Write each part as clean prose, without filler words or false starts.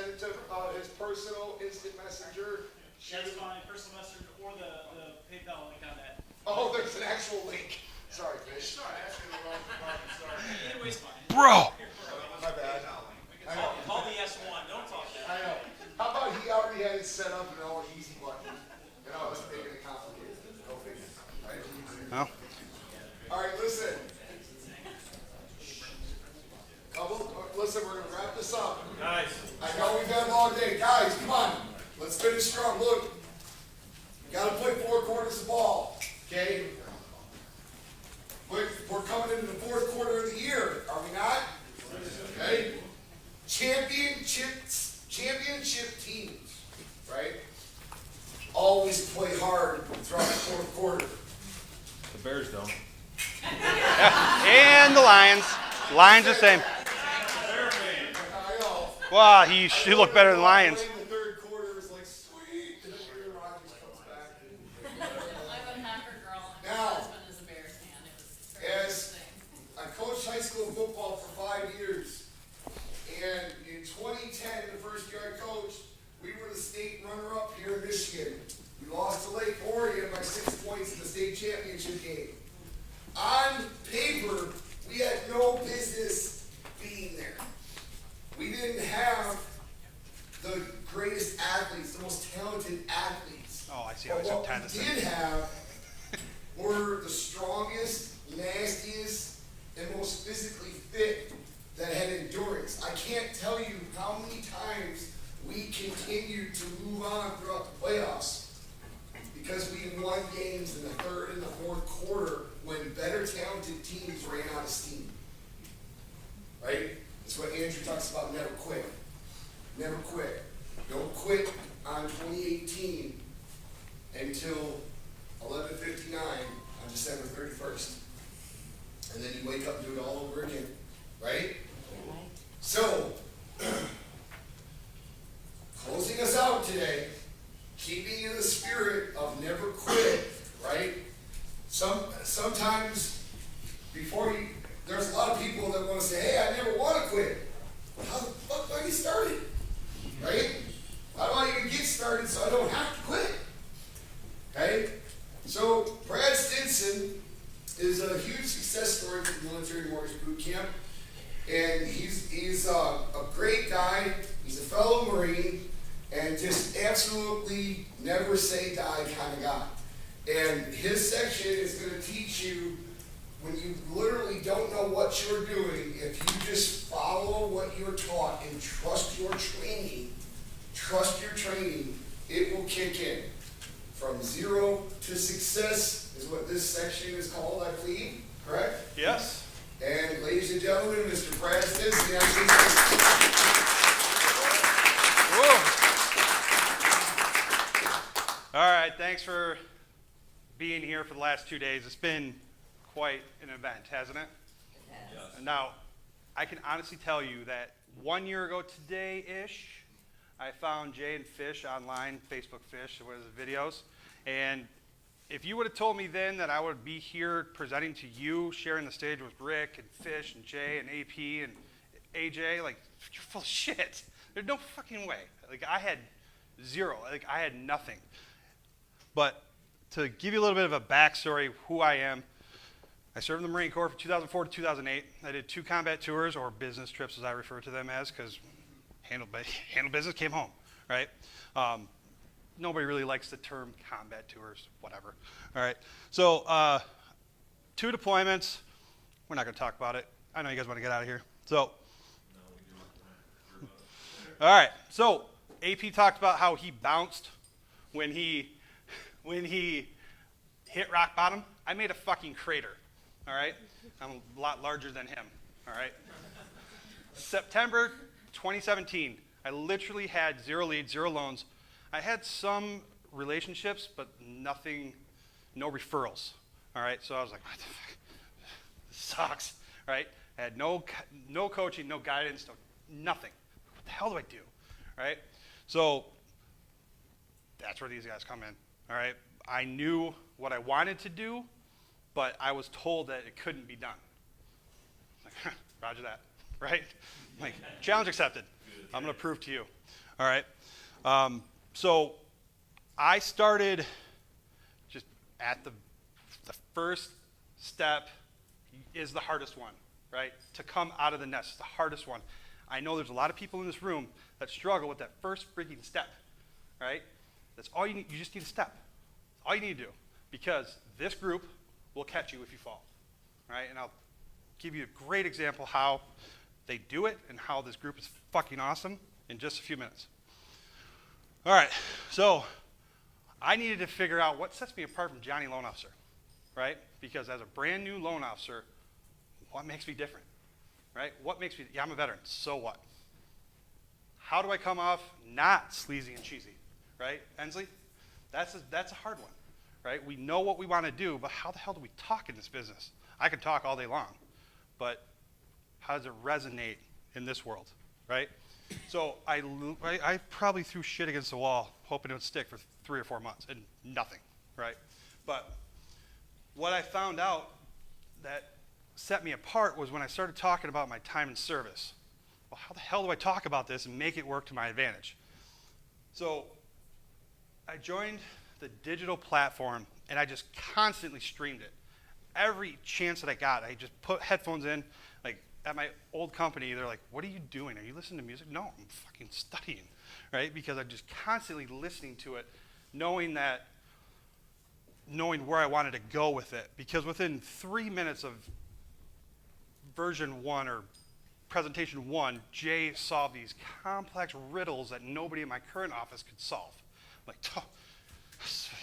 send it to his personal instant messenger. That's fine, personal messenger or the PayPal link on that. Oh, there's an actual link. Sorry, Fish. Sorry, asking the wrong department, sorry. Either way's fine. Bro! My bad. Call the S1, don't talk that. I know. How about he already had it set up and all easy button? You know, it's making it complicated. Go figure. Right? No. All right, listen. Listen, we're going to wrap this up. Guys. I know we've had a long day. Guys, come on. Let's finish strong. Look, you got to play 4 quarters of ball, okay? We're coming into the 4th quarter of the year, are we not? Okay? Championship teams, right? Always play hard throughout the 4th quarter. The Bears don't. And the Lions. Lions the same. I know. Wow, he looked better than Lions. Playing the 3rd quarter is like, sweet. And then Aaron Rodgers comes back. I'm a Packer girl. And Now, my husband is a Bears fan. It was very As interesting. I coached high school football for 5 years, and in 2010, the first year I coached, we were the state runner-up here in Michigan. We lost to Lake Orion by 6 points in the state championship game. On paper, we had no business being there. We didn't have the greatest athletes, the most talented athletes. Oh, I see how But he's so what we talented. did have were the strongest, nastiest, and most physically fit that had endurance. I can't tell you how many times we continued to move on throughout the playoffs because we won games in the 3rd and the 4th quarter when better talented teams ran out of steam. Right? That's what Andrew talks about, never quit. Never quit. Don't quit on 2018 until 11:59 on December 31st. And then you wake up and do it all over again. Right? So, closing us out today, keeping in the spirit of never quit, right? Sometimes there's a lot of people that want to say, hey, I never want to quit. How the fuck do I get started? Right? How do I even get started so I don't have to quit? Okay? So, Brad Stinson is a huge success story for the Military Mortgage Boot Camp. And he's a great guy. He's a fellow Marine and just absolutely never say die kind of guy. And his section is going to teach you when you literally don't know what you're doing, if you just follow what you're taught and trust your training, it will kick in. From 0 to success is what this section is called, I believe, correct? Yes. And ladies and gentlemen, Mr. Brad Stinson. All right, thanks for being here for the last 2 days. It's been quite an event, hasn't it? Yes. Now, I can honestly tell you that 1 year ago today-ish, I found Jay and Fish online, Facebook Fish, one of the videos, and if you would have told me then that I would be here presenting to you, sharing the stage with Rick and Fish and Jay and AP and AJ, like, you're full of shit. There's no fucking way. Like, I had zero. Like, I had nothing. But to give you a little bit of a backstory of who I am, I served in the Marine Corps from 2004 to 2008. I did 2 combat tours, or business trips as I refer to them as, because handled business, came home, right? Nobody really likes the term combat tours, whatever. All right, so 2 deployments. We're not going to talk about it. I know you guys want to get out of here. So, all right, so AP talked about how he bounced when he hit rock bottom. I made a fucking crater, all right? I'm a lot larger than him, all right? September 2017, I literally had 0 leads, 0 loans. I had some relationships, but nothing, no referrals, all right? So I was like, what the fuck? This sucks, right? I had no coaching, no guidance, nothing. What the hell do I do, right? So that's where these guys come in, all right? I knew what I wanted to do, but I was told that it couldn't be done. Like, roger that, right? Like, challenge accepted. I'm going to prove to you. All right. So I started just at the first step is the hardest one, right? To come out of the nest is the hardest one. I know there's a lot of people in this room that struggle with that first freaking step, right? That's all you need. You just need a step. That's all you need to do, because this group will catch you if you fall, right? And I'll give you a great example how they do it and how this group is fucking awesome in just a few minutes. All right, so I needed to figure out what sets me apart from Johnny Loan Officer, right? Because as a brand new loan officer, what makes me different, right? What makes me, yeah, I'm a veteran, so what? How do I come off not sleazy and cheesy, right? Ensley, that's a hard one, right? We know what we want to do, but how the hell do we talk in this business? I can talk all day long, but how does it resonate in this world, right? So I probably threw shit against the wall, hoping it would stick for 3 or 4 months, and nothing, right? But what I found out that set me apart was when I started talking about my time in service. Well, how the hell do I talk about this and make it work to my advantage? So I joined the digital platform, and I just constantly streamed it. Every chance that I got, I just put headphones in. Like at my old company, they're like, "What are you doing? Are you listening to music?" No, I'm fucking studying, right? Because I'm just constantly listening to it, knowing where I wanted to go with it. Because within 3 minutes of version 1 or presentation 1, Jay solved these complex riddles that nobody in my current office could solve. I'm like, oh,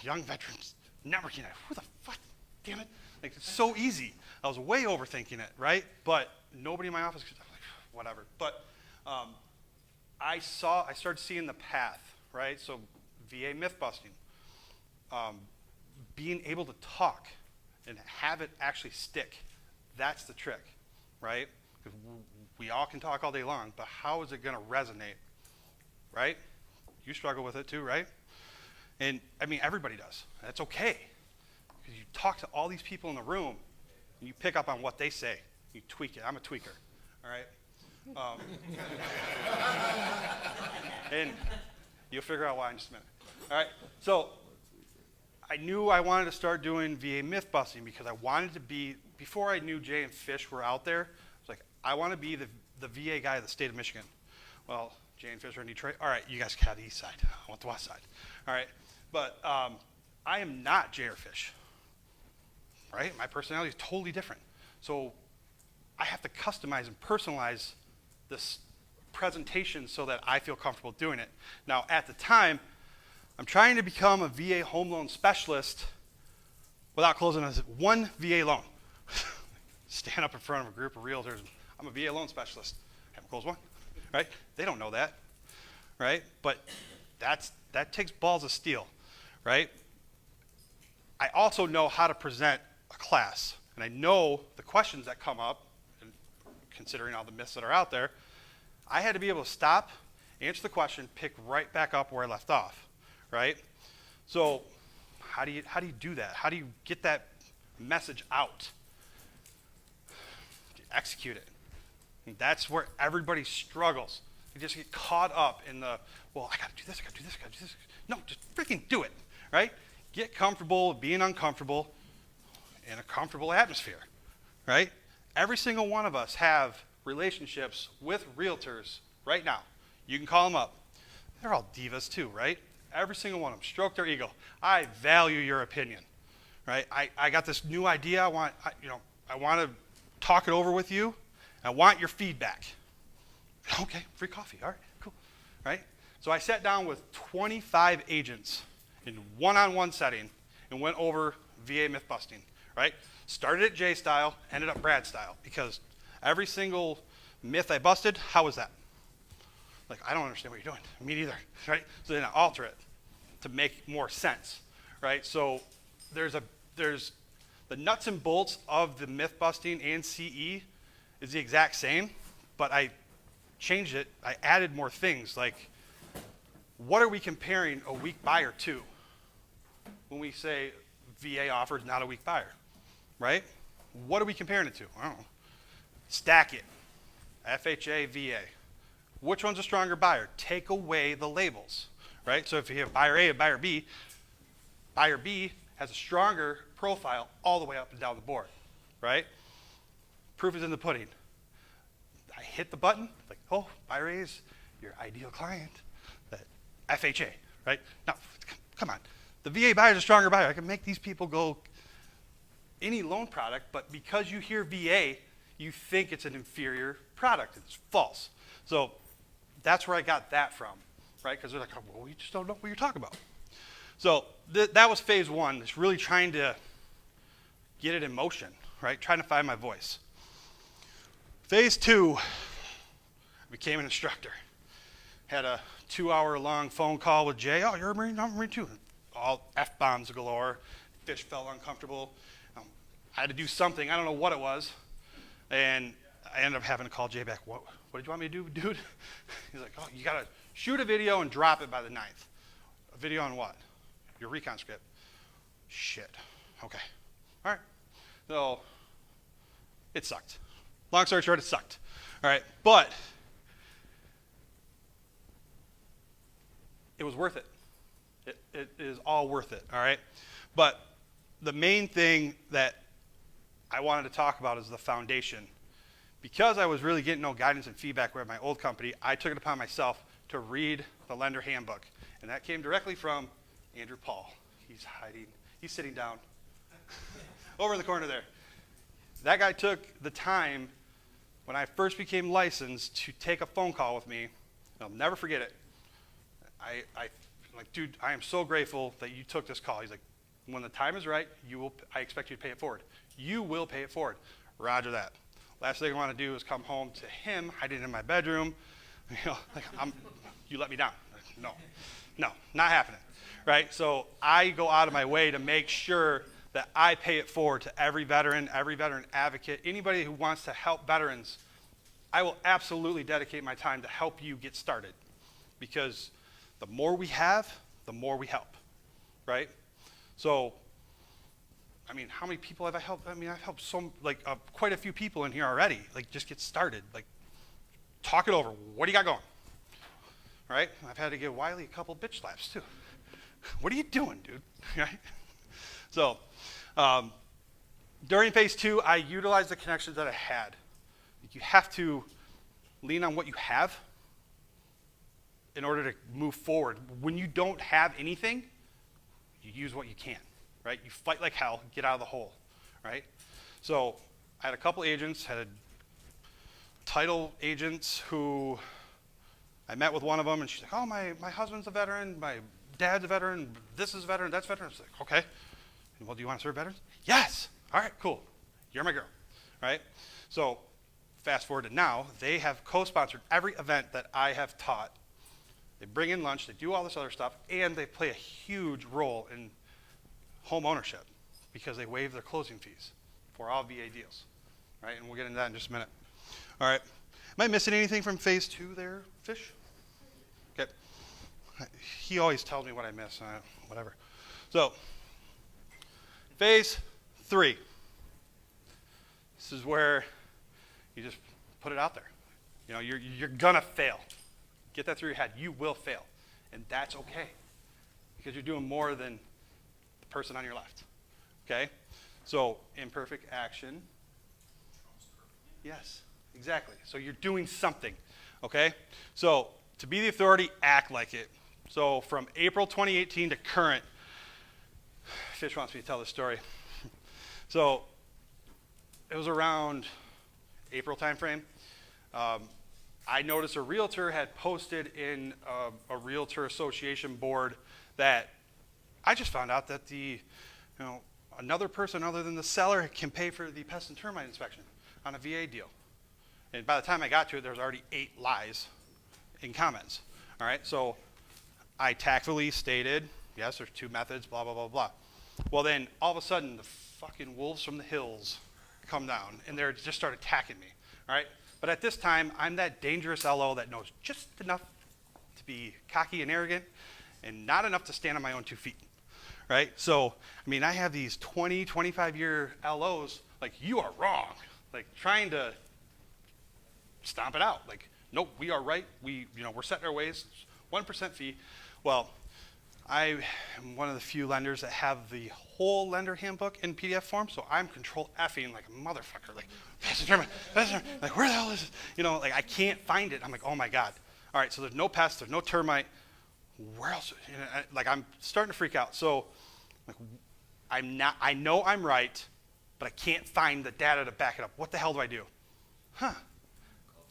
young veterans, networking, who the fuck, damn it. Like, it's so easy. I was way overthinking it, right? But nobody in my office could, like, whatever. But I started seeing the path, right? So VA myth busting, being able to talk and have it actually stick, that's the trick, right? Because we all can talk all day long, but how is it going to resonate, right? You struggle with it too, right? And I mean, everybody does. That's okay. Because you talk to all these people in the room, and you pick up on what they say. You tweak it. I'm a tweaker, all right? And you'll figure out why in just a minute. All right, so I knew I wanted to start doing VA myth busting because I wanted to be, before I knew Jay and Fish were out there, I was like, I want to be the VA guy of the state of Michigan. Well, Jay and Fish are in Detroit. All right, you guys can have the east side. I want the west side. All right, but I am not Jay or Fish, right? My personality is totally different. So I have to customize and personalize this presentation so that I feel comfortable doing it. Now, at the time, I'm trying to become a VA home loan specialist without closing one VA loan. Stand up in front of a group of realtors. I'm a VA loan specialist. Haven't closed one, right? They don't know that, right? But that takes balls of steel, right? I also know how to present a class, and I know the questions that come up, and considering all the myths that are out there, I had to be able to stop, answer the question, pick right back up where I left off, right? So how do you do that? How do you get that message out? Execute it. And that's where everybody struggles. They just get caught up in the, well, I gotta do this, I gotta do this, I gotta do this. No, just freaking do it, right? Get comfortable being uncomfortable in a comfortable atmosphere, right? Every single one of us have relationships with realtors right now. You can call them up. They're all divas too, right? Every single one of them. Stroke their ego. I value your opinion, right? I got this new idea. I want to talk it over with you. I want your feedback. Okay, free coffee. All right, cool. Right? So I sat down with 25 agents in one-on-one setting and went over VA myth busting, right? Started at J style, ended up Brad style, because every single myth I busted, how was that? Like, I don't understand what you're doing. Me neither, right? So then I alter it to make more sense, right? So there's the nuts and bolts of the myth busting and CE is the exact same, but I changed it. I added more things, like what are we comparing a weak buyer to when we say VA offer is not a weak buyer, right? What are we comparing it to? I don't know. Stack it. FHA, VA. Which one's a stronger buyer? Take away the labels, right? So if you have buyer A and buyer B has a stronger profile all the way up and down the board, right? Proof is in the pudding. I hit the button, like, oh, buyer A is your ideal client, that FHA, right? Now, come on. The VA buyer is a stronger buyer. I can make these people go any loan product, but because you hear VA, you think it's an inferior product. It's false. So that's where I got that from, right? Because they're like, oh, well, we just don't know what you're talking about. So that was phase one. It's really trying to get it in motion, right? Trying to find my voice. Phase two, I became an instructor. Had a 2-hour-long phone call with Jay. Oh, you're a Marine? I'm a Marine too. All F-bombs galore. Fish felt uncomfortable. I had to do something. I don't know what it was. And I ended up having to call Jay back. What did you want me to do, dude? He's like, oh, you got to shoot a video and drop it by the 9th. A video on what? Your recon script. Shit. Okay. All right. So it sucked. Long story short, it sucked. All right. But it was worth it. It is all worth it. All right. But the main thing that I wanted to talk about is the foundation. Because I was really getting no guidance and feedback with my old company, I took it upon myself to read the lender handbook. And that came directly from Andrew Paul. He's hiding. He's sitting down over in the corner there. That guy took the time when I first became licensed to take a phone call with me. I'll never forget it. I'm like, dude, I am so grateful that you took this call. He's like, when the time is right, I expect you to pay it forward. You will pay it forward. Roger that. Last thing I want to do is come home to him, hiding in my bedroom. You know, like, you let me down. No, not happening, right? So I go out of my way to make sure that I pay it forward to every veteran advocate, anybody who wants to help veterans. I will absolutely dedicate my time to help you get started, because the more we have, the more we help, right? So, I mean, how many people have I helped? I mean, I've helped quite a few people in here already. Like, just get started. Like, talk it over. What do you got going? Right? I've had to give Wiley a couple bitch slaps too. What are you doing, dude? Right? So, during phase two, I utilized the connections that I had. You have to lean on what you have in order to move forward. When you don't have anything, you use what you can, right? You fight like hell, get out of the hole, right? So I had a couple agents, had title agents who I met with one of them, and she's like, oh, my husband's a veteran, my dad's a veteran, this is a veteran, that's a veteran. I was like, okay. Well, do you want to serve veterans? Yes. All right, cool. You're my girl, right? So fast forward to now, they have co-sponsored every event that I have taught. They bring in lunch, they do all this other stuff, and they play a huge role in home ownership because they waive their closing fees for all VA deals, right? And we'll get into that in just a minute. All right. Am I missing anything from phase two there, Fish? Okay. He always tells me what I miss, whatever. So, phase three. This is where you just put it out there. You know, you're gonna fail. Get that through your head. You will fail. And that's okay. Because you're doing more than the person on your left. Okay? So, imperfect action. Yes, exactly. So you're doing something. Okay? So, to be the authority, act like it. So, from April 2018 to current, Fish wants me to tell this story. So, it was around April timeframe. I noticed a realtor had posted in a realtor association board that I just found out that another person other than the seller can pay for the pest and termite inspection on a VA deal. And by the time I got to it, there was already 8 lies in comments. All right, so I tactfully stated, yes, there's 2 methods, blah, blah, blah, blah. Well, then all of a sudden, the fucking wolves from the hills come down, and they just start attacking me. All right. But at this time, I'm that dangerous LO that knows just enough to be cocky and arrogant and not enough to stand on my own 2 feet, right? So, I mean, I have these 20, 25-year LOs, like, you are wrong, like, trying to stomp it out. Like, nope, we are right. We're set in our ways. 1% fee. Well, I am one of the few lenders that have the whole lender handbook in PDF form, so I'm control Fing like a motherfucker. Like, like, where the hell is it? Like, I can't find it. I'm like, oh my God. All right, so there's no pest, there's no termite. Where else? Like, I'm starting to freak out. So, like, I know I'm right, but I can't find the data to back it up. What the hell do I do?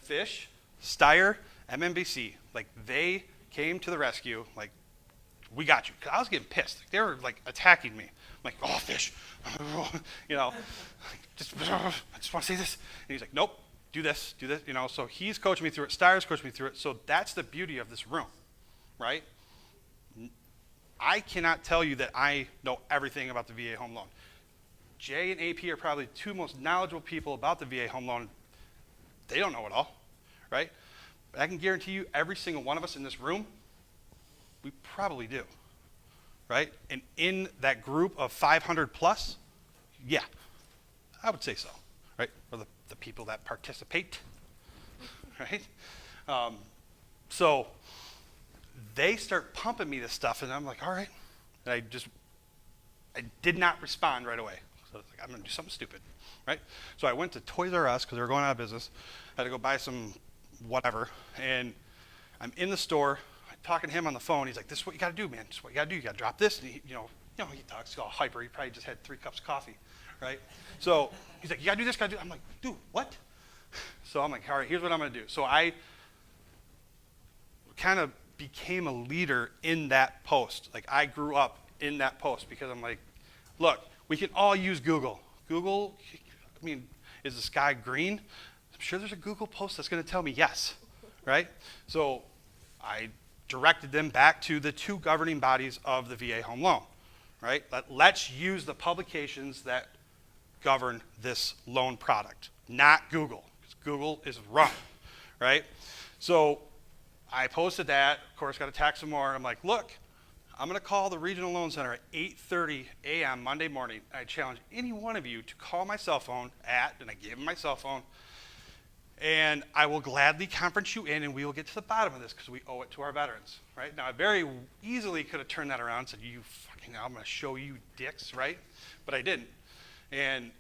Fish, Steyer, MMBC, like, they came to the rescue. Like, we got you. 'Cause I was getting pissed. Like, they were like attacking me. I'm like, oh, Fish, I just want to say this. And he's like, nope, do this. So he's coaching me through it. Steyer's coaching me through it. So that's the beauty of this room, right? I cannot tell you that I know everything about the VA home loan. Jay and AP are probably two most knowledgeable people about the VA home loan. They don't know it all, right? But I can guarantee you every single one of us in this room, we probably do, right? And in that group of 500 plus, yeah, I would say so, right? Or the people that participate, right? So they start pumping me this stuff, and I'm like, all right. And I did not respond right away. So I was like, I'm going to do something stupid, right? So I went to Toys R Us because they were going out of business. I had to go buy some whatever, and I'm in the store talking to him on the phone. He's like, this is what you got to do, man. This is what you got to do. You got to drop this. And he talks all hyper. He probably just had 3 cups of coffee, right? So he's like, you got to do this, got to do that. I'm like, dude, what? So I'm like, all right, here's what I'm going to do. So I kind of became a leader in that post. Like, I grew up in that post because I'm like, look, we can all use Google. Google, I mean, is the sky green? I'm sure there's a Google post that's going to tell me yes, right? So I directed them back to the 2 governing bodies of the VA home loan, right? Let's use the publications that govern this loan product, not Google, because Google is wrong, right? So I posted that, of course, got attacked some more. I'm like, look, I'm going to call the Regional Loan Center at 8:30 a.m. Monday morning. I challenge any one of you to call my cell phone and I gave him my cell phone, and I will gladly conference you in, and we will get to the bottom of this because we owe it to our veterans, right? Now, I very easily could have turned that around and said, you fucking, I'm going to show you dicks, right? But I didn't. And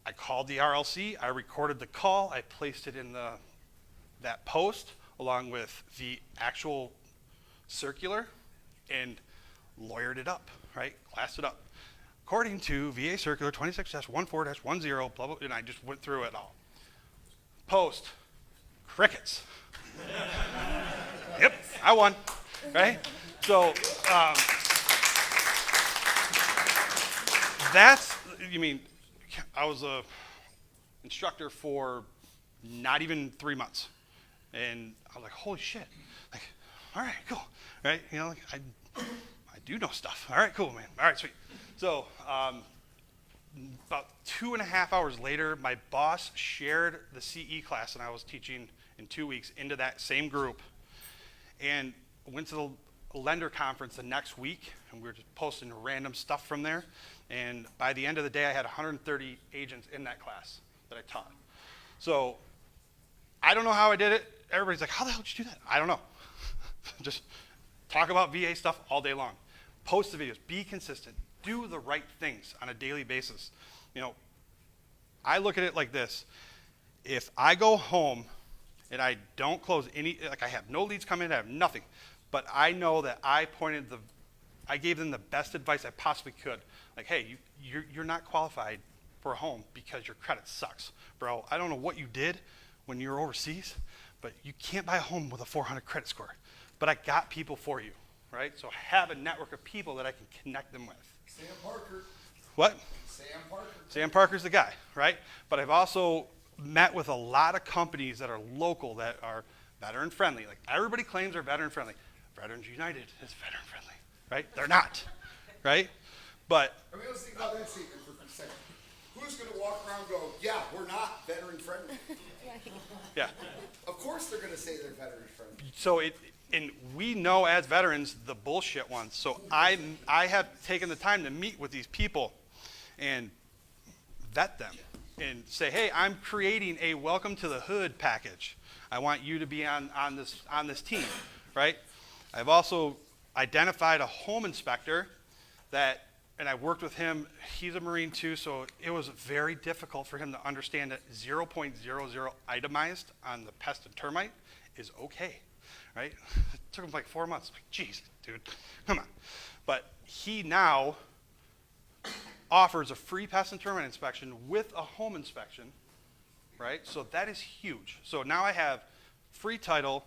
I called the RLC. I recorded the call. I placed it in that post along with the actual circular and lawyered it up, right? Classed it up. According to VA Circular 26-14-10, blah, blah, and I just went through it all. Post, crickets. Yep, I won, right? So I was a instructor for not even 3 months. And I was like, holy shit. Like, all right, cool. Right? Like I do know stuff. All right, cool, man. All right, sweet. So about 2.5 hours later, my boss shared the CE class that I was teaching in 2 weeks into that same group, and went to the lender conference the next week, and we were just posting random stuff from there. And by the end of the day, I had 130 agents in that class that I taught. So I don't know how I did it. Everybody's like, how the hell did you do that? I don't know. Just talk about VA stuff all day long. Post the videos. Be consistent. Do the right things on a daily basis. I look at it like this. If I go home and I don't close any, like I have no leads coming in, I have nothing, but I know that I gave them the best advice I possibly could. Like, hey, you're not qualified for a home because your credit sucks. Bro, I don't know what you did when you were overseas, but you can't buy a home with a 400 credit score. But I got people for you, right? So have a network of people that I can connect them with. Sam Parker. What? Sam Parker. Sam Parker's the guy, right? But I've also met with a lot of companies that are local that are veteran friendly. Like, everybody claims they're veteran friendly. Veterans United is veteran friendly, right? They're not, right? But I mean, let's think about that statement for a second. Who's going to walk around and go, yeah, we're not veteran friendly? yeah. Of course they're going to say they're veteran friendly. So and we know as veterans the bullshit ones. So I have taken the time to meet with these people and vet them, and say, hey, I'm creating a welcome to the hood package. I want you to be on this team, right? I've also identified a home inspector and I worked with him. He's a Marine too, so it was very difficult for him to understand that 0.00 itemized on the pest and termite is okay, right? It took him like 4 months. Like, geez, dude, come on. But he now offers a free pest and termite inspection with a home inspection, right? So that is huge. So now I have free title,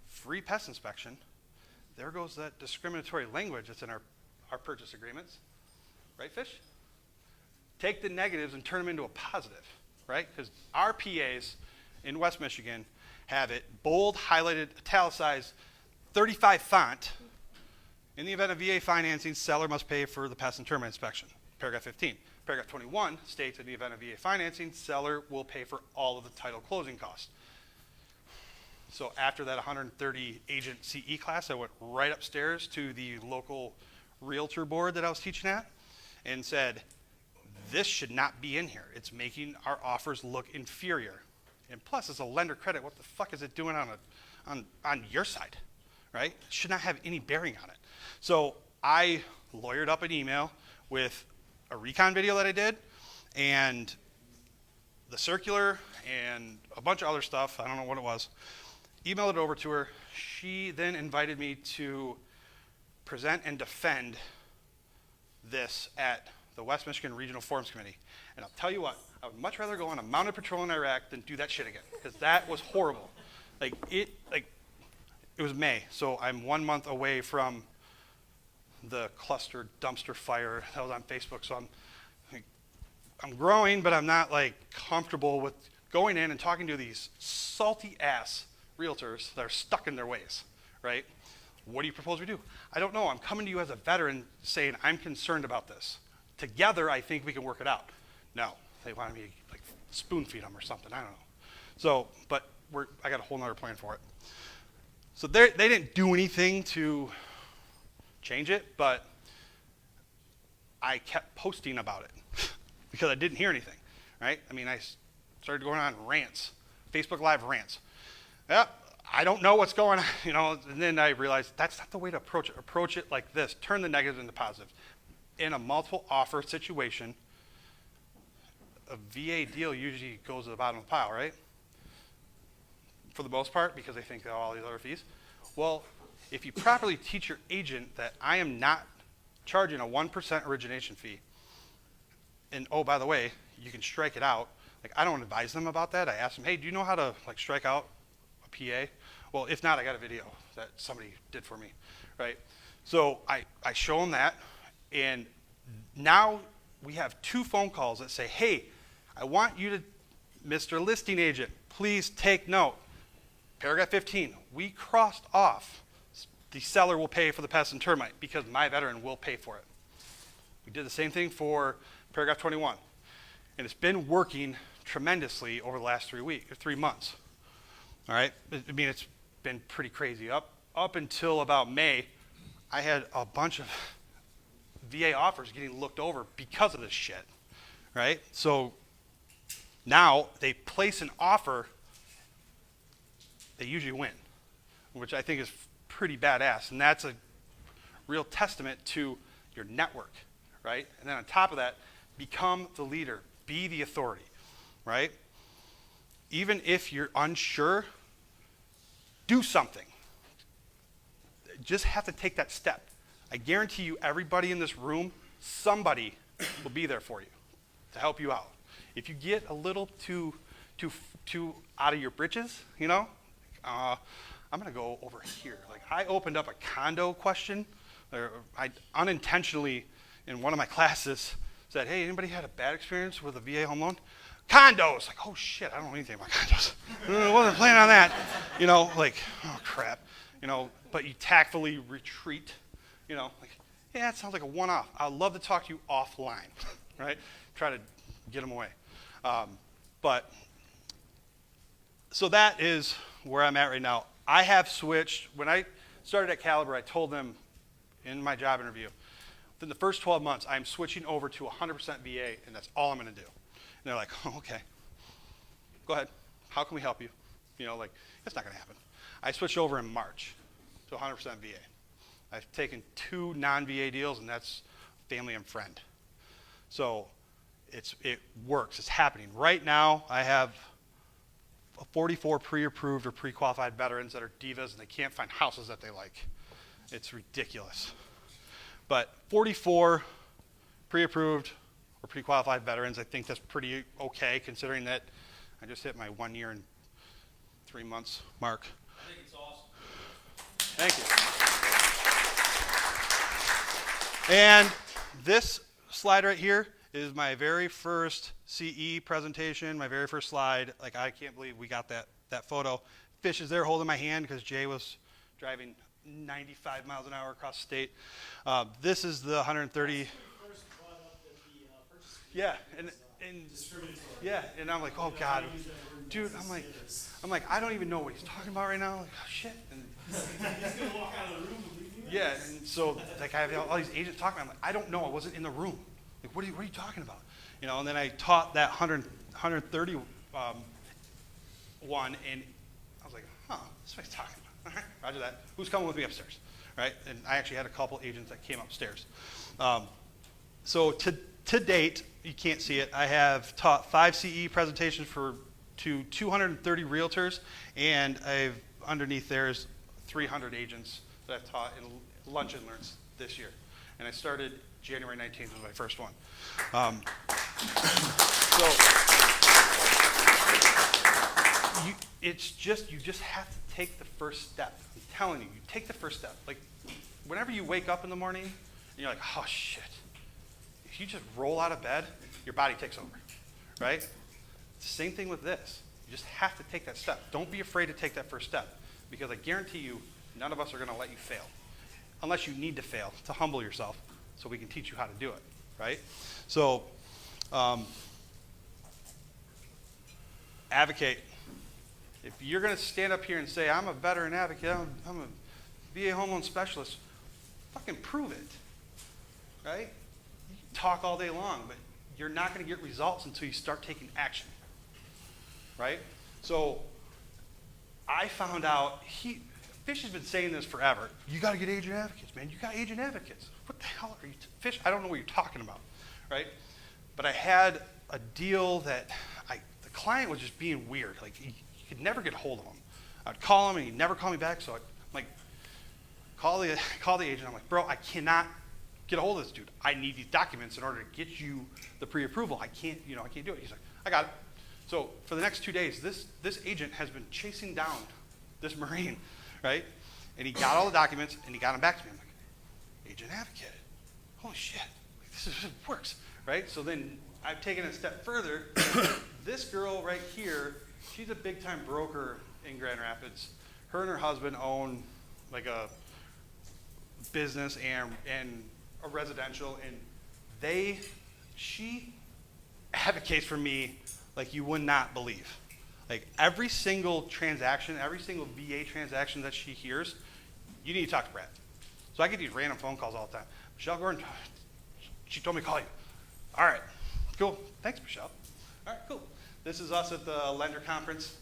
free pest inspection. There goes that discriminatory language that's in our purchase agreements, right, Fish? Take the negatives and turn them into a positive, right? Because our PAs in West Michigan have it bold, highlighted, italicized, 35 font. In the event of VA financing, seller must pay for the pest and termite inspection. Paragraph 15. Paragraph 21 states in the event of VA financing, seller will pay for all of the title closing costs. So after that 130 agent CE class, I went right upstairs to the local realtor board that I was teaching at and said, this should not be in here. It's making our offers look inferior. And plus, as a lender credit, what the fuck is it doing on your side, right? It should not have any bearing on it. So I lawyered up an email with a recon video that I did and the circular and a bunch of other stuff. I don't know what it was. Emailed it over to her. She then invited me to present and defend this at the West Michigan Regional Forums Committee. And I'll tell you what, I would much rather go on a mounted patrol in Iraq than do that shit again, because that was horrible. It was May, so I'm 1 month away from the cluster dumpster fire that was on Facebook. So I'm growing, but I'm not like comfortable with going in and talking to these salty ass realtors that are stuck in their ways, right? What do you propose we do? I don't know. I'm coming to you as a veteran saying I'm concerned about this. Together, I think we can work it out. No, they wanted me to like spoon feed them or something. I don't know. So, but I got a whole nother plan for it. So they didn't do anything to change it, but I kept posting about it because I didn't hear anything, right? I mean, I started going on rants, Facebook Live rants. Yep. I don't know what's going on, and then I realized that's not the way to approach it. Approach it like this. Turn the negatives into positives. In a multiple offer situation, a VA deal usually goes to the bottom of the pile, right? For the most part, because they think of all these other fees. Well, if you properly teach your agent that I am not charging a 1% origination fee, and oh, by the way, you can strike it out. Like, I don't advise them about that. I ask them, hey, do you know how to like strike out a PA? Well, if not, I got a video that somebody did for me, right? So I show them that, and now we have 2 phone calls that say, hey, I want you to, Mr. Listing Agent, please take note. Paragraph 15, we crossed off the seller will pay for the pest and termite because my veteran will pay for it. We did the same thing for paragraph 21, and it's been working tremendously over the last 3 months. All right, I mean, it's been pretty crazy. Up until about May, I had a bunch of VA offers getting looked over because of this shit, right? So now they place an offer, they usually win, which I think is pretty badass, and that's a real testament to your network, right? And then on top of that, become the leader, be the authority, right? Even if you're unsure, do something. Just have to take that step. I guarantee you, everybody in this room, somebody will be there for you to help you out. If you get a little too out of your britches, I'm gonna go over here. Like, I opened up a condo question, or I unintentionally in one of my classes said, hey, anybody had a bad experience with a VA home loan? Condos. Like, oh shit, I don't know anything about condos. I wasn't planning on that. Like, oh crap. But you tactfully retreat, like, yeah, it sounds like a one-off. I'd love to talk to you offline, right? Try to get them away. So that is where I'm at right now. I have switched. When I started at Caliber, I told them in my job interview, within the first 12 months, I'm switching over to 100% VA, and that's all I'm going to do. they're like, oh, okay, go ahead. How can we help you? You know, like, it's not going to happen. I switched over in March to 100% VA. I've taken 2 non-VA deals, and that's family and friend. So it works. It's happening. Right now, I have 44 pre-approved or pre-qualified veterans that are divas, and they can't find houses that they like. It's ridiculous. But 44 pre-approved or pre-qualified veterans, I think that's pretty okay, considering that I just hit my 1 year and 3 months mark. I think it's awesome. Thank you. And this slide right here is my very first CE presentation, my very first slide. Like, I can't believe we got that photo. Fish is there holding my hand because Jay was driving 95 miles an hour across the state. This is the 130. First brought up that the purchase Yeah, and discriminatory. yeah, and I'm like, oh God, dude, I'm like, I don't even know what he's talking about right now. Like, oh shit. And He's gonna walk out of the room and leave me. yeah, and so like I have all these agents talking. I'm like, I don't know. I wasn't in the room. Like, what are you talking about? You know, and then I taught that 130 one, and I was like, huh, this is what he's talking about. All right, roger that. Who's coming with me upstairs? Right? And I actually had a couple agents that came upstairs. So to date, you can't see it, I have taught 5 CE presentations to 230 realtors, and I've underneath there's 300 agents that I've taught in lunch and learns this year. And I started January 19th was my first one. You just have to take the first step. I'm telling you, you take the first step. Like, whenever you wake up in the morning, and you're like, oh shit. If you just roll out of bed, your body takes over, right? It's the same thing with this. You just have to take that step. Don't be afraid to take that first step, because I guarantee you, none of us are going to let you fail, unless you need to fail to humble yourself so we can teach you how to do it, right? So, advocate. If you're going to stand up here and say, I'm a veteran advocate, I'm a VA home loan specialist, fucking prove it, right? You can talk all day long, but you're not going to get results until you start taking action, right? So I found out, Fish has been saying this forever. You got to get agent advocates, man. You got agent advocates. What the hell are you, Fish? I don't know what you're talking about, right? But I had a deal that the client was just being weird. Like, you could never get a hold of him. I'd call him and he'd never call me back. So I'm like, call the agent. I'm like, bro, I cannot get a hold of this dude. I need these documents in order to get you the pre-approval. I can't do it. He's like, I got it. So for the next 2 days, this agent has been chasing down this Marine, right? And he got all the documents and he got them back to me. I'm like, agent advocate. Holy shit. This works, right? So then I've taken it a step further. This girl right here, she's a big time broker in Grand Rapids. Her and her husband own like a business and a residential, and she advocates for me like you would not believe. Like, every single transaction, every single VA transaction that she hears, you need to talk to Brad. So I get these random phone calls all the time. Michelle Gordon, she told me to call you. All right, cool. Thanks, Michelle. All right, cool. This is us at the lender conference.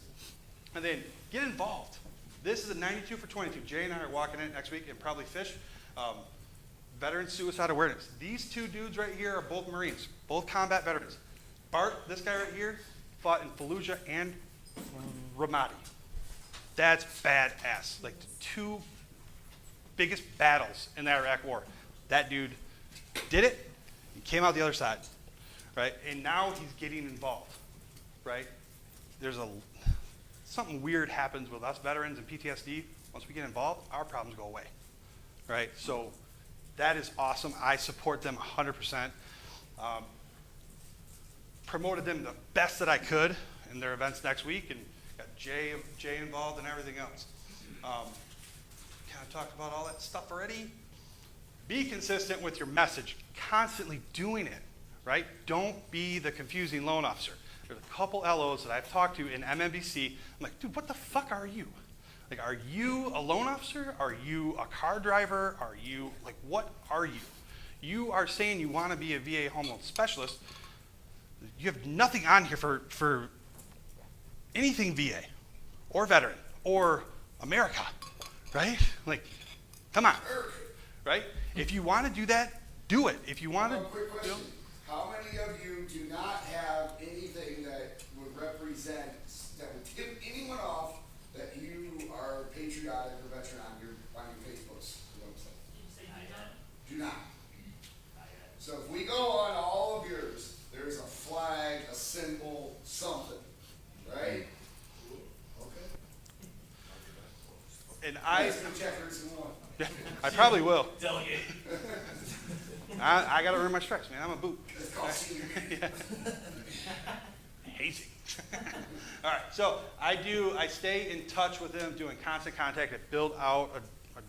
And then get involved. This is a 92 for 22. Jay and I are walking in next week, and probably Fish. Veteran suicide awareness. These 2 dudes right here are both Marines, both combat veterans. Bart, this guy right here, fought in Fallujah and Ramadi. That's badass. Like, the 2 biggest battles in the Iraq War. That dude did it and came out the other side, right? And now he's getting involved, right? Something weird happens with us veterans and PTSD. Once we get involved, our problems go away, right? So that is awesome. I support them 100%. Promoted them the best that I could in their events next week, and got Jay involved and everything else. Kind of talked about all that stuff already. Be consistent with your message. Constantly doing it, right? Don't be the confusing loan officer. There's a couple LOs that I've talked to in MMBC. I'm like, dude, what the fuck are you? Like, are you a loan officer? Are you a car driver? Are you, like, what are you? You are saying you want to be a VA home loan specialist. You have nothing on here for anything VA or veteran or America, right? Like, come on, right? If you want to do that, do it. If you want to, One quick question. How many of you do not have anything that would represent, that would tip anyone off that you are patriotic or veteran on your Facebook's website? Do not. So if we go on all of yours, there's a flag, a symbol, something, right? Okay. and Guys can check every single one. I probably will. Delegate. I got to earn my stripes, man. I'm a boot. It's called senior. Hazing. All right, so I stay in touch with them, doing constant contact. I build out a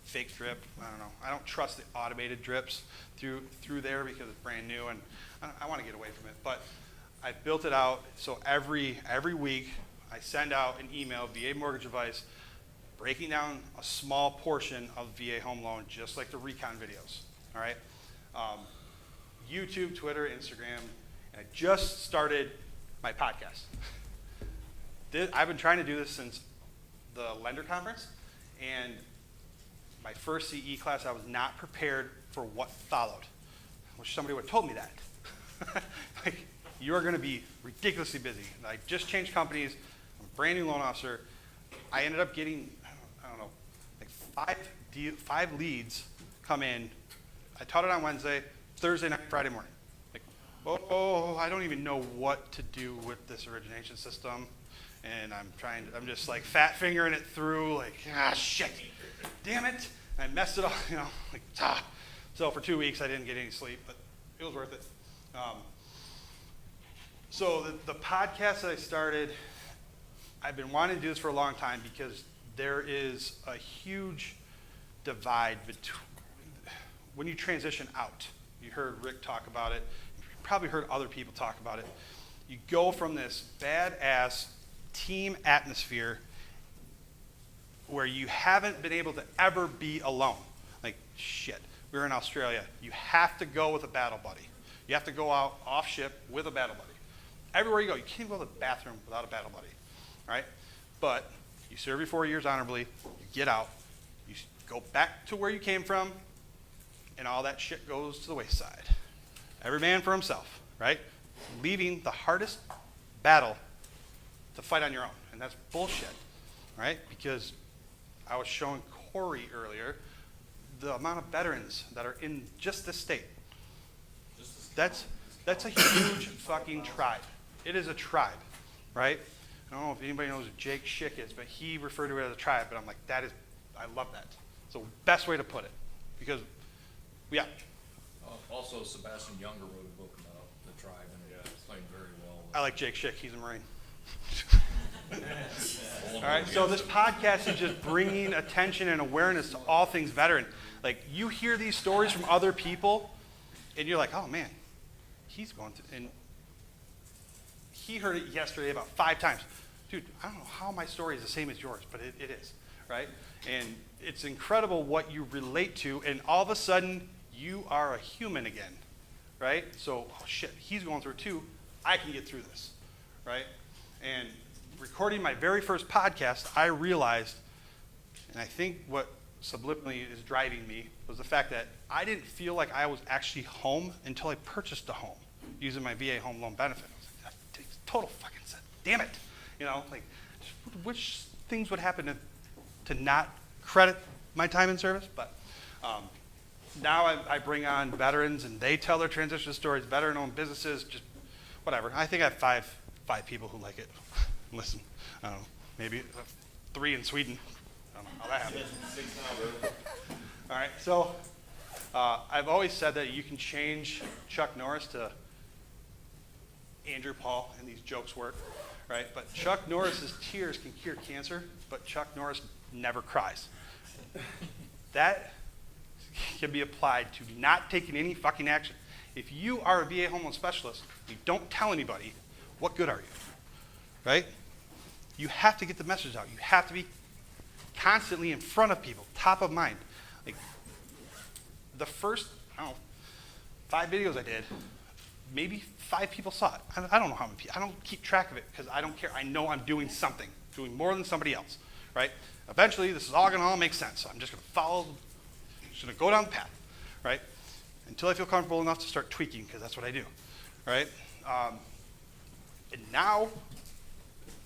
fake drip. I don't know. I don't trust the automated drips through there because it's brand new, and I want to get away from it. But I built it out so every week I send out an email, VA Mortgage Advice, breaking down a small portion of VA home loan, just like the recon videos. All right. YouTube, Twitter, Instagram, and I just started my podcast. I've been trying to do this since the lender conference, and my first CE class, I was not prepared for what followed. I wish somebody would have told me that. Like, you are going to be ridiculously busy. I just changed companies. I'm a brand new loan officer. I ended up getting, I don't know, like five leads come in. I taught it on Wednesday, Thursday night, Friday morning. Like, oh, I don't even know what to do with this origination system. And I'm just like fat fingering it through, like, shit, damn it. And I messed it up, like, So for 2 weeks, I didn't get any sleep, but it was worth it. So the podcast that I started, I've been wanting to do this for a long time because there is a huge divide between when you transition out. You heard Rick talk about it. You probably heard other people talk about it. You go from this badass team atmosphere where you haven't been able to ever be alone. Like, shit, we were in Australia. You have to go with a battle buddy. You have to go out off ship with a battle buddy. Everywhere you go, you can't even go to the bathroom without a battle buddy, right? But you serve your 4 years honorably, you get out, you go back to where you came from, and all that shit goes to the wayside. Every man for himself, right? Leaving the hardest battle to fight on your own. And that's bullshit, right? Because I was showing Corey earlier the amount of veterans that are in just this state. That's a huge fucking tribe. It is a tribe, right? I don't know if anybody knows who Jake Schick is, but he referred to it as a tribe, but I'm like, I love that. It's the best way to put it. Because, yeah. Also, Sebastian Younger wrote a book about the tribe, and it's playing very well. I like Jake Schick. He's a Marine. All right, so this podcast is just bringing attention and awareness to all things veteran. Like, you hear these stories from other people, and you're like, oh, man, he's going to, and he heard it yesterday about 5 times. Dude, I don't know how my story is the same as yours, but it is, right? And it's incredible what you relate to, and all of a sudden, you are a human again, right? So, oh shit, he's going through it too. I can get through this, right? And recording my very first podcast, I realized, and I think what subliminally is driving me was the fact that I didn't feel like I was actually home until I purchased a home using my VA home loan benefit. I was like, that takes total fucking sense. Damn it. Like, which things would happen to not credit my time in service? But now I bring on veterans, and they tell their transition stories, veteran-owned businesses, just whatever. I think I have five people who like it. Listen, I don't know, maybe 3 in Sweden. I don't know how that happened. All right, so I've always said that you can change Chuck Norris to Andrew Paul, and these jokes work, right? But Chuck Norris's tears can cure cancer, but Chuck Norris never cries. That can be applied to not taking any fucking action. If you are a VA home loan specialist, you don't tell anybody, what good are you, right? You have to get the message out. You have to be constantly in front of people, top of mind. Like, the first, 5 videos I did, maybe 5 people saw it. I don't know how many people. I don't keep track of it because I don't care. I know I'm doing something, doing more than somebody else, right? Eventually, this is all going to all make sense. So I'm just going to follow, just going to go down the path, right? Until I feel comfortable enough to start tweaking, because that's what I do, right? And now,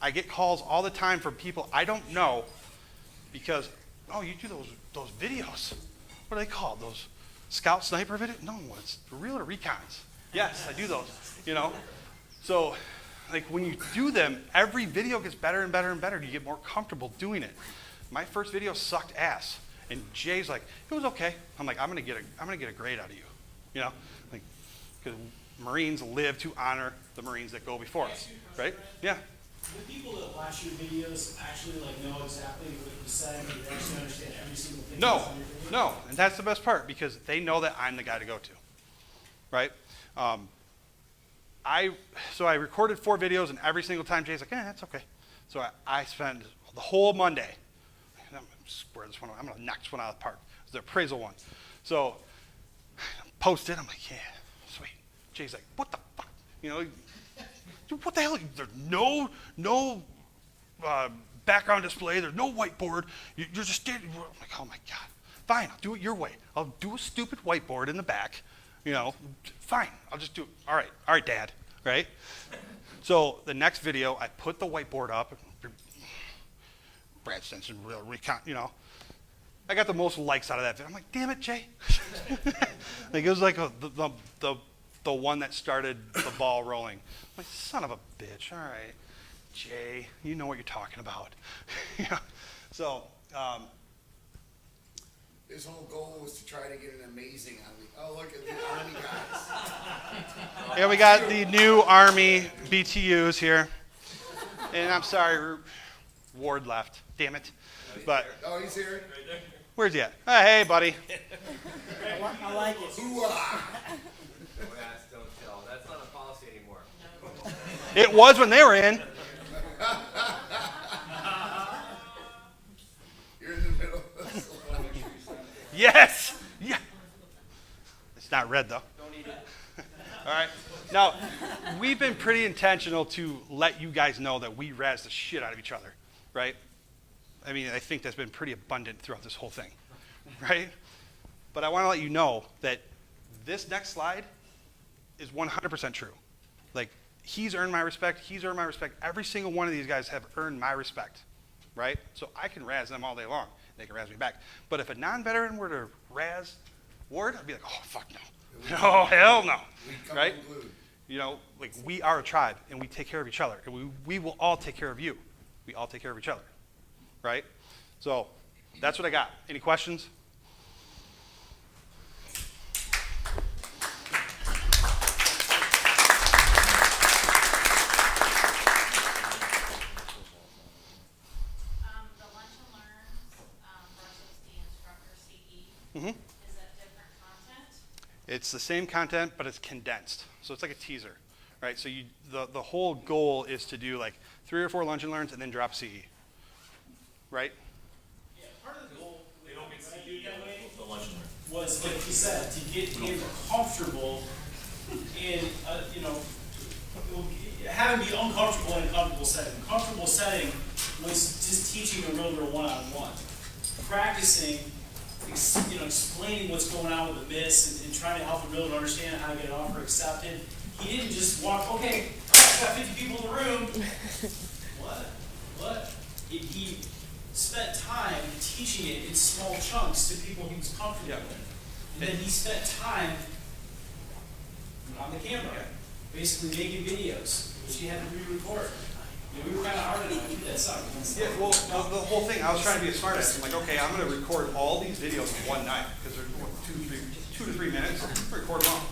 I get calls all the time from people I don't know because, oh, you do those videos. What are they called? Those scout sniper videos? No, it's real or recons. Yes, I do those, you know? So, like, when you do them, every video gets better and better and better. You get more comfortable doing it. My first video sucked ass, and Jay's like, it was okay. I'm like, I'm gonna get a grade out of you, you know? Like, because Marines live to honor the Marines that go before us, right? Yeah. The people that watch your videos actually like know exactly what you said, and they actually understand every single thing. No, that's on your video? no, and that's the best part because they know that I'm the guy to go to, right? So I recorded 4 videos, and every single time Jay's like, that's okay. So I spend the whole Monday, I'm gonna knock this one out of the park. It's the appraisal one. So post it, I'm like, yeah, sweet. Jay's like, what the fuck? You know, dude, what the hell? There's no background display. There's no whiteboard. You're just standing. I'm like, oh my God. Fine, I'll do it your way. I'll do a stupid whiteboard in the back. You know, fine. I'll just do it. All right, Dad. Right? So the next video, I put the whiteboard up. Brad Stinson, real recon. You know, I got the most likes out of that video. I'm like, damn it, Jay. Like it was like the one that started the ball rolling. I'm like, son of a bitch. All right, Jay, you know what you're talking about. Yeah. So. His whole goal was to try to get an amazing Army. Oh, look at the Army guys. Yeah, we got the new Army BTUs here. And I'm sorry, Ward left. Damn it. But Oh, he's here. where's he at? Hey, buddy. I like it. Hoo-ah. Don't tell. That's not a policy anymore. It was when they were in. You're in the middle of this. Yes. Yeah. It's not red though. Don't eat it. All right. Now, we've been pretty intentional to let you guys know that we razz the shit out of each other, right? I mean, I think that's been pretty abundant throughout this whole thing, right? But I want to let you know that this next slide is 100% true. Like, he's earned my respect. He's earned my respect. Every single one of these guys have earned my respect, right? So I can razz them all day long. They can razz me back. But if a non-veteran were to razz Ward, I'd be like, oh, fuck no. No, hell no, right? You know, like we are a tribe, and we take care of each other, and we will all take care of you. We all take care of each other, right? So that's what I got. Any questions? The lunch and learns, versus the instructor CE, Mm-hmm. is that different content? It's the same content, but it's condensed. So it's like a teaser, right? So the whole goal is to do like 3 or 4 lunch and learns and then drop CE, right? Yeah, part of the goal, they don't get CE that way, was like you said, to get him comfortable in, you know, having be uncomfortable in a comfortable setting. Comfortable setting was just teaching a real one-on-one. Practicing, you know, explaining what's going on with the miss and trying to help the builder understand how to get an offer accepted. He didn't just walk, okay, I've got 50 people in the room. What? He spent time teaching it in small chunks to people he was comfortable with. And then he spent time on the camera, basically making videos, which he had to re-record. You know, we were kind of hard on him. That sucked. Yeah, well, the whole thing, I was trying to be a smart ass. I'm like, okay, I'm going to record all these videos in one night because they're 2 to 3 minutes. Record them all.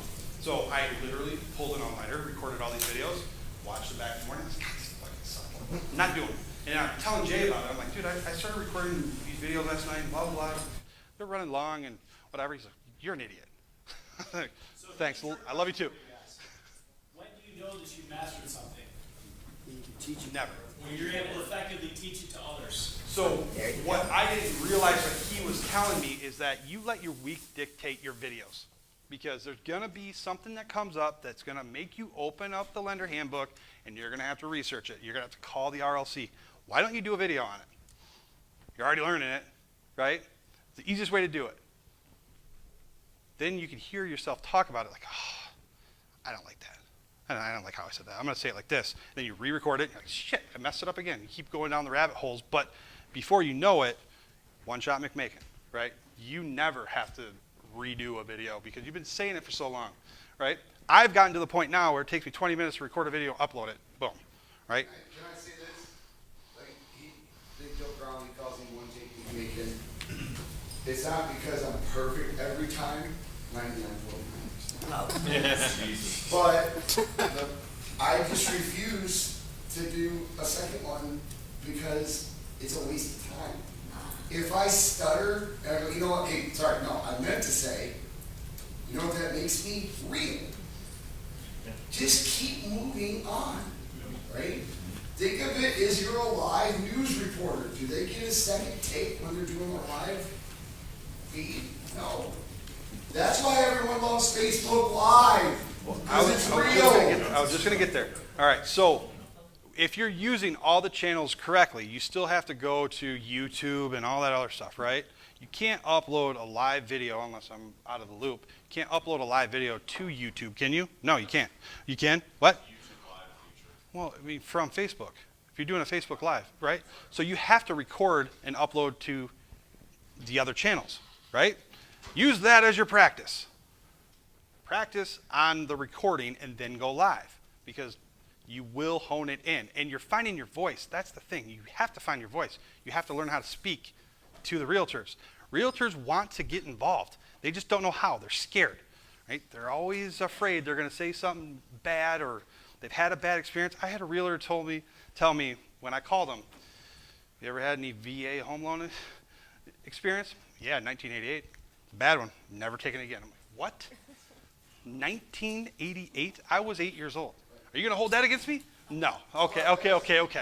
So I literally pulled an all-nighter, recorded all these videos, watched them back in the morning. I was like, God, this fucking sucks. I'm not doing it. And I'm telling Jay about it. I'm like, dude, I started recording these videos last night, blah, blah, blah. They're running long and whatever. He's like, you're an idiot. Thanks. I love you too. When do you know that you mastered something? You can teach it. Never. When you're able to effectively teach it to others. So what I didn't realize what he was telling me is that you let your week dictate your videos, because there's gonna be something that comes up that's gonna make you open up the lender handbook and you're gonna have to research it. You're gonna have to call the RLC. Why don't you do a video on it? You're already learning it, right? It's the easiest way to do it. Then you can hear yourself talk about it like, oh, I don't like that. I don't like how I said that. I'm gonna say it like this. Then you re-record it, you're like, shit, I messed it up again. You keep going down the rabbit holes, but before you know it, one shot McMakin, right? You never have to redo a video because you've been saying it for so long, right? I've gotten to the point now where it takes me 20 minutes to record a video, upload it, boom, right? Can I say this? Like, Big Joe Brown, he calls me one take McMakin. It's not because I'm perfect every time, 99.9%. But I just refuse to do a second one because it's a waste of time. If I stutter, and I go, you know what, hey, sorry, no, I meant to say, you know what that makes me? Real. Just keep moving on, right? Think of it as you're a live news reporter. Do they get a second take when they're doing a live feed? No. That's why everyone loves Facebook Live. Because it's real. I was just going to get there. All right, so if you're using all the channels correctly, you still have to go to YouTube and all that other stuff, right? You can't upload a live video unless I'm out of the loop. You can't upload a live video to YouTube, can you? No, you can't. You can? What? Well, I mean, from Facebook. If you're doing a Facebook Live, right? So you have to record and upload to the other channels, right? Use that as your practice. Practice on the recording and then go live because you will hone it in. And you're finding your voice. That's the thing. You have to find your voice. You have to learn how to speak to the realtors. Realtors want to get involved. They just don't know how. They're scared, right? They're always afraid they're going to say something bad or they've had a bad experience. I had a realtor tell me when I called him, you ever had any VA home loan experience? Yeah, 1988. Bad one. Never taken it again. I'm like, what? 1988? I was 8 years old. Are you going to hold that against me? No. Okay. You know, your kid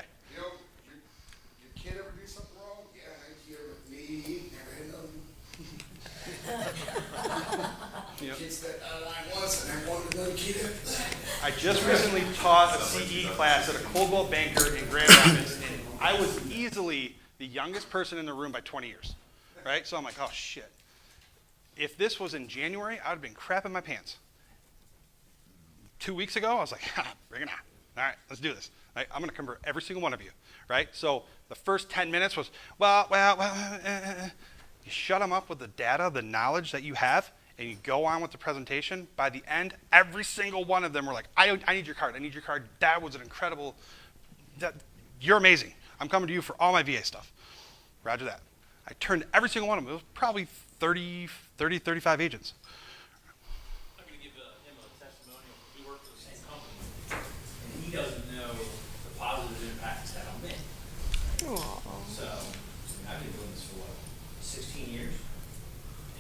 ever do something wrong? Yeah, 1988, never had none. Yep. Kids that I once and I wanted another kid after that. I just recently taught a CE class at a Coldwell Banker in Grand Rapids, and I was easily the youngest person in the room by 20 years, right? So I'm like, oh, shit. If this was in January, I would have been crapping my pants. 2 weeks ago, I was like, bring it on. All right, let's do this. Right, I'm going to convert every single one of you, right? So the first 10 minutes was, you shut them up with the data, the knowledge that you have, and you go on with the presentation. By the end, every single one of them were like, I need your card. I need your card. That was an incredible, you're amazing. I'm coming to you for all my VA stuff. Roger that. I turned every single one of them. It was probably 30, 35 agents. I'm going to give him a testimonial. We work for the same company, and he doesn't know the positive impact it's had on me. So, I've been doing this for what, 16 years?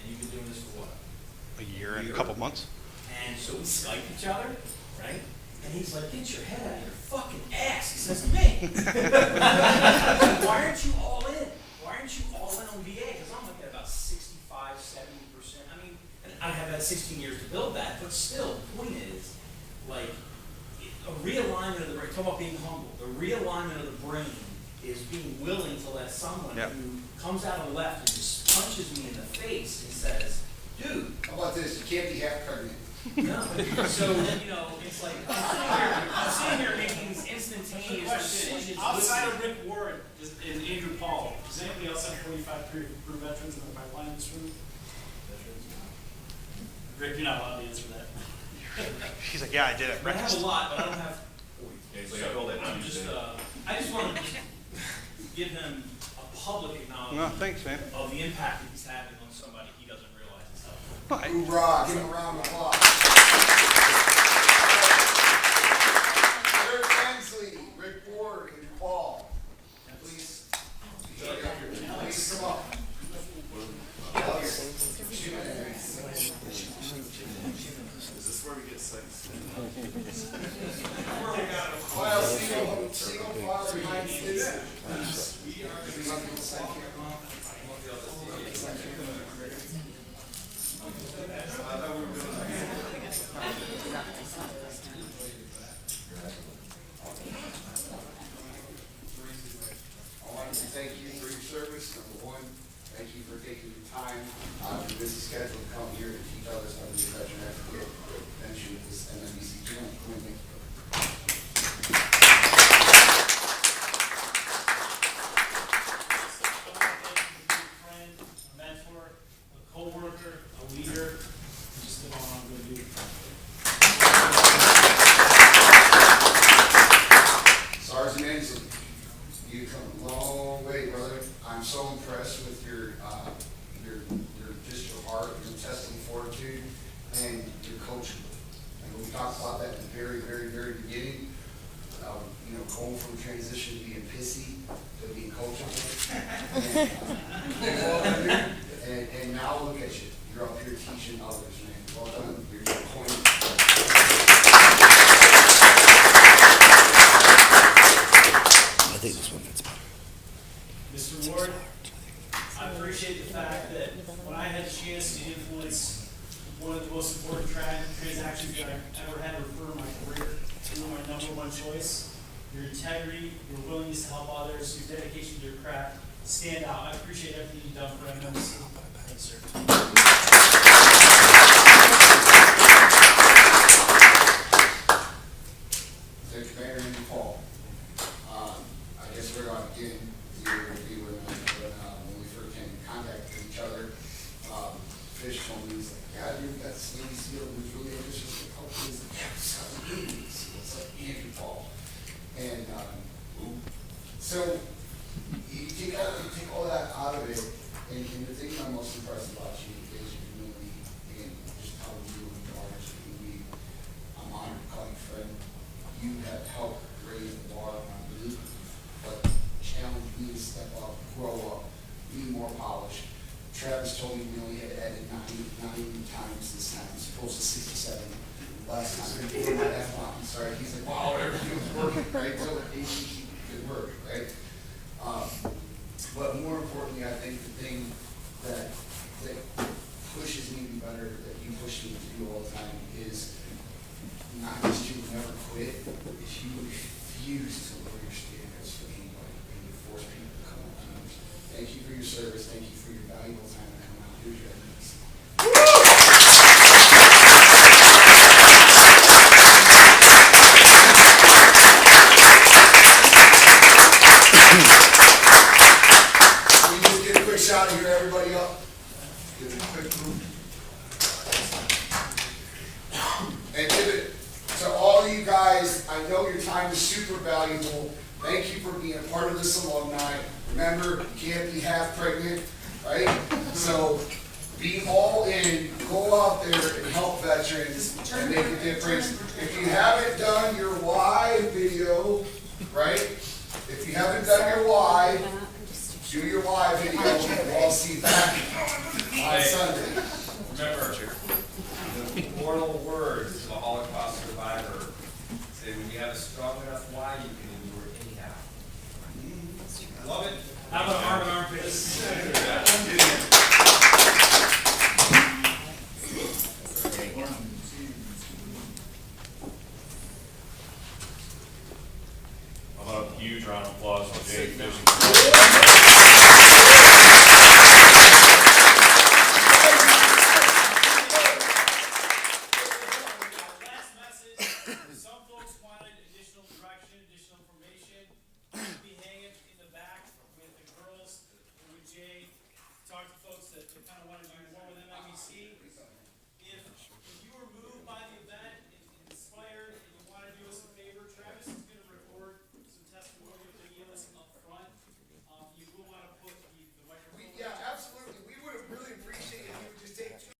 And you've been doing this for what? A year and a couple months. And so we Skype each other, right? And he's like, get your head out of your fucking ass. He says to me. Why aren't you all in? Why aren't you all in on VA? Because I'm like at about 65, 70%. I mean, and I have had 16 years to build that, but still, the point is, like, a realignment of the brain, talk about being humble. The realignment of the brain is being willing to let someone who comes out of the left and just punches me in the face and says, dude. How about this? You can't be half pregnant. No. So, you know, it's like, I'm sitting here making these instantaneous decisions. Outside of Rick Ward and Andrew Paul, does anybody else have 45 career veterans in the pipeline in this room? Rick, you're not allowed to answer that. She's like, yeah, I did it. I have a lot, but I don't have 40. So I'm just, I just want to give him a public acknowledgement No, thanks, man. of the impact that he's having on somebody he doesn't realize himself. Hoorah, give him a round of applause. Eric Hensley, Rick Ward, and Paul. Please come up. Is this where we get sex? Well, single father behind Stinson. first, number one, thank you for taking your time out of your busy schedule to come here and teach others how to be a veteran advocate. Eventually, this MMBC joint. Thank you. Friend, a mentor, a co-worker, a leader, just live on good dude. Sergeant Ensign, you've come a long way, brother. I'm so impressed with your just your heart, your intestinal fortitude, and your coaching. And we talked about that in the very, very, very beginning. Going from transition to being pissy to being coachable. And now look at you. You're up here teaching others, man. Well done. You're your point. I think this one fits better. Mr. Ward, I appreciate the fact that when I had a chance to influence one of the most important transactions that I've ever had to refer to my career, you were my number one choice. Your integrity, your willingness to help others, your dedication to your craft stand out. I appreciate everything you've done for MMBC. Thanks, sir. Thank you, Mayor and Paul. I guess we're on again, when we first came in contact with each other, Fish told me, he's like, yeah, dude, that's Navy SEAL who's really ambitious. Oh, he's like, yeah, it's Navy SEAL. It's like Andrew Paul. And so you take all that out of it, and the thing I'm most impressed about you is your humility and just how you are as a human being. I'm honored to call you friend. You have helped raise the bar on me, but challenged me to step up, grow up, be more polished. Travis told me we only had to edit 9 times this time. It's supposed to 67. Last time we did my F-bomb, sorry. He's like, wow, everything was working, right? So ACT could work, right? But more importantly, I think the thing that pushes me to be better, that you push me to do all the time, is not just you never quit, is you refuse to lower your standards for anybody, and you force people to come up to you. Thank you for your service. Thank you for your valuable time to come out. Here's your evidence. Out of here, everybody up. Give it a quick group. And give it to all you guys. I know your time is super valuable. Thank you for being a part of this alumni. Remember, you can't be half pregnant, right? So be all in. Go out there and help veterans and make a difference. If you haven't done your why video, right? If you haven't done your why, do your why video, and we'll all see you back on Sunday. Remember, the immortal words of a Holocaust survivor say, when you have a strong enough why, you can endure anyhow. Love it. How about arm and armpits?